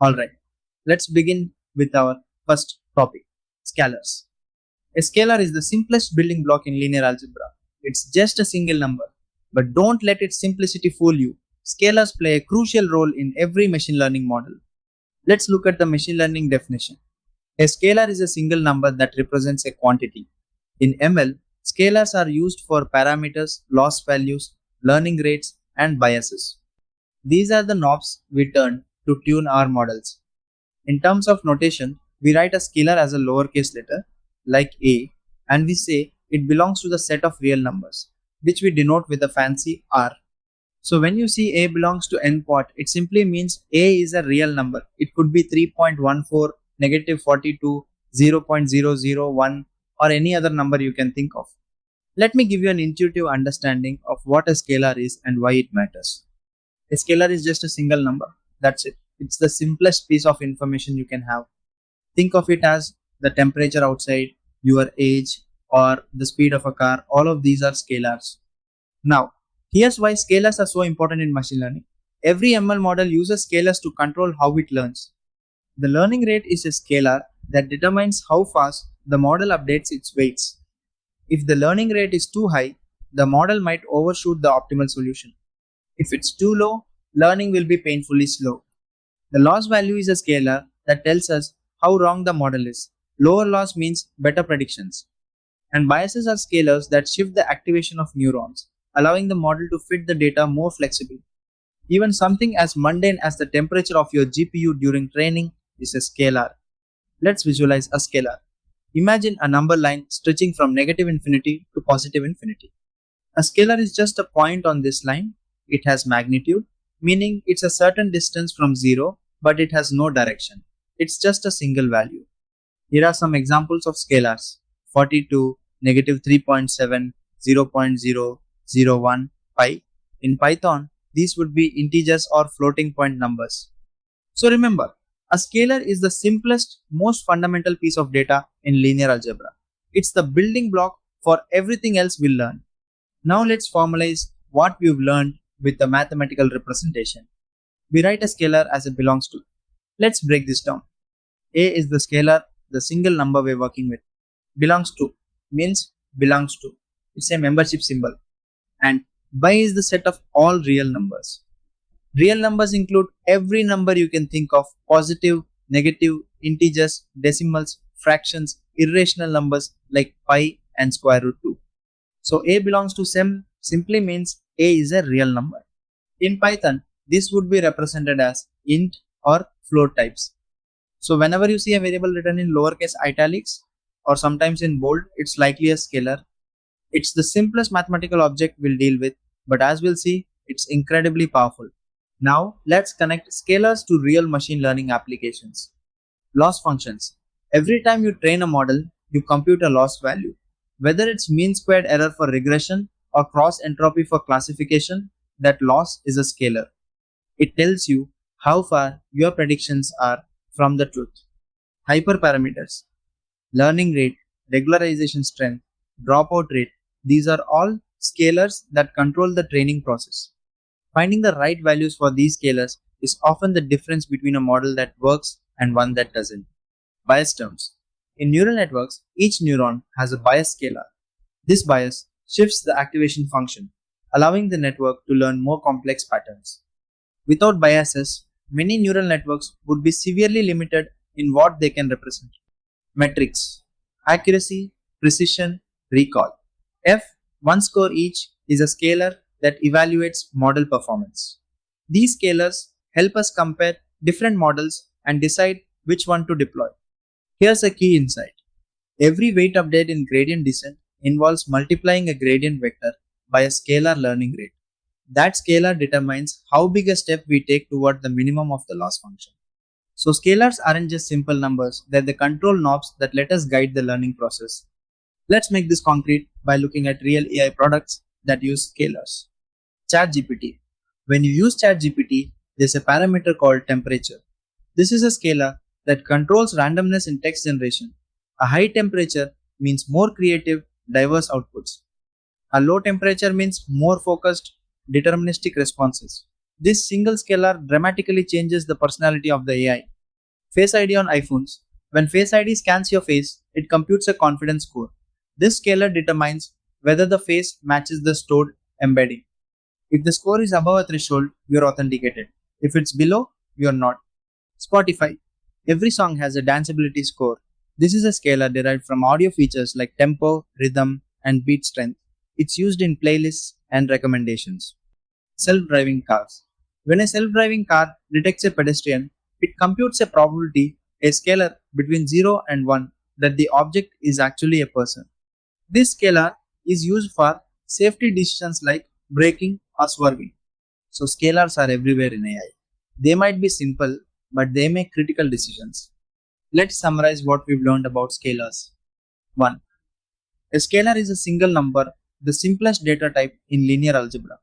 Alright, let's begin with our first topic, scalars. A scalar is the simplest building block in linear algebra. It's just a single number. But don't let its simplicity fool you. Scalars play a crucial role in every machine learning model. Let's look at the machine learning definition. A scalar is a single number that represents a quantity. In ML, scalars are used for parameters, loss values, learning rates, and biases. These are the knobs we turn to tune our models. In terms of notation, we write a scalar as a lowercase letter, like a, and we say it belongs to the set of real numbers, which we denote with a fancy r. So when you see a belongs to n quad, it simply means a is a real number. It could be 3.14, negative 42, 0.001, or any other number you can think of. Let me give you an intuitive understanding of what a scalar is and why it matters. A scalar is just a single number. That's it. It's the simplest piece of information you can have. Think of it as the temperature outside, your age, or the speed of a car. All of these are scalars. Now, here's why scalars are so important in machine learning. Every ML model uses scalars to control how it learns. The learning rate is a scalar that determines how fast the model updates its weights. If the learning rate is too high, the model might overshoot the optimal solution. If it's too low, learning will be painfully slow. The loss value is a scalar that tells us how wrong the model is. Lower loss means better predictions. And biases are scalars that shift the activation of neurons, allowing the model to fit the data more flexibly. Even something as mundane as the temperature of your GPU during training is a scalar. Let's visualize a scalar. Imagine a number line stretching from negative infinity to positive infinity. A scalar is just a point on this line. It has magnitude, meaning it's a certain distance from 0, but it has no direction. It's just a single value. Here are some examples of scalars: 42, negative 3.7, 0.001, pi. In Python, these would be integers or floating point numbers. So remember, a scalar is the simplest, most fundamental piece of data in linear algebra. It's the building block for everything else we'll learn. Now let's formalize what we've learned with the mathematical representation. We write a scalar as it belongs to. Let's break this down. A is the scalar, the single number we're working with. Belongs to means belongs to. It's a membership symbol. And by is the set of all real numbers. Real numbers include every number you can think of: positive, negative, integers, decimals, fractions, irrational numbers like pi and square root 2. So A belongs to sem simply means A is a real number. In Python, this would be represented as int or float types. So whenever you see a variable written in lowercase italics or sometimes in bold, it's likely a scalar. It's the simplest mathematical object we'll deal with, but as we'll see, it's incredibly powerful. Now let's connect scalars to real machine learning applications. Loss functions. Every time you train a model, you compute a loss value. Whether it's mean squared error for regression or cross entropy for classification, that loss is a scalar. It tells you how far your predictions are from the truth. Hyperparameters. Learning rate, regularization strength, dropout rate, these are all scalars that control the training process. Finding the right values for these scalars is often the difference between a model that works and one that doesn't. Bias terms. In neural networks, each neuron has a bias scalar. This bias shifts the activation function, allowing the network to learn more complex patterns. Without biases, many neural networks would be severely limited in what they can represent. Metrics: accuracy, precision, recall. F, one score each, is a scalar that evaluates model performance. These scalars help us compare different models and decide which one to deploy. Here's a key insight. Every weight update in gradient descent involves multiplying a gradient vector by a scalar learning rate. That scalar determines how big a step we take toward the minimum of the loss function. So scalars aren't just simple numbers, they're the control knobs that let us guide the learning process. Let's make this concrete by looking at real AI products that use scalars. ChatGPT. When you use ChatGPT, there's a parameter called temperature. This is a scalar that controls randomness in text generation. A high temperature means more creative, diverse outputs. A low temperature means more focused, deterministic responses. This single scalar dramatically changes the personality of the AI. Face ID on iPhones. When Face ID scans your face, it computes a confidence score. This scalar determines whether the face matches the stored embedding. If the score is above a threshold, you're authenticated. If it's below, you're not. Spotify. Every song has a danceability score. This is a scalar derived from audio features like tempo, rhythm, and beat strength. It's used in playlists and recommendations. Self driving cars. When a self driving car detects a pedestrian, it computes a probability, a scalar between 0 and 1, that the object is actually a person. This scalar is used for safety decisions like braking or swerving. So, scalars are everywhere in AI. They might be simple, but they make critical decisions. Let's summarize what we've learned about scalars. 1. A scalar is a single number, the simplest data type in linear algebra.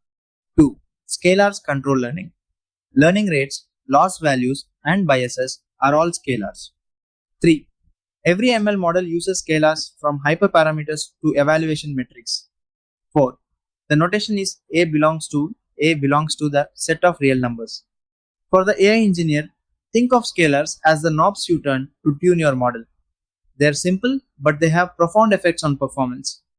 2. Scalars control learning. Learning rates, loss values, and biases are all scalars. 3. Every ML model uses scalars from hyperparameters to evaluation metrics. 4. The notation is A belongs to the set of real numbers. For the AI engineer, think of scalars as the knobs you turn to tune your model. They are simple, but they have profound effects on performance.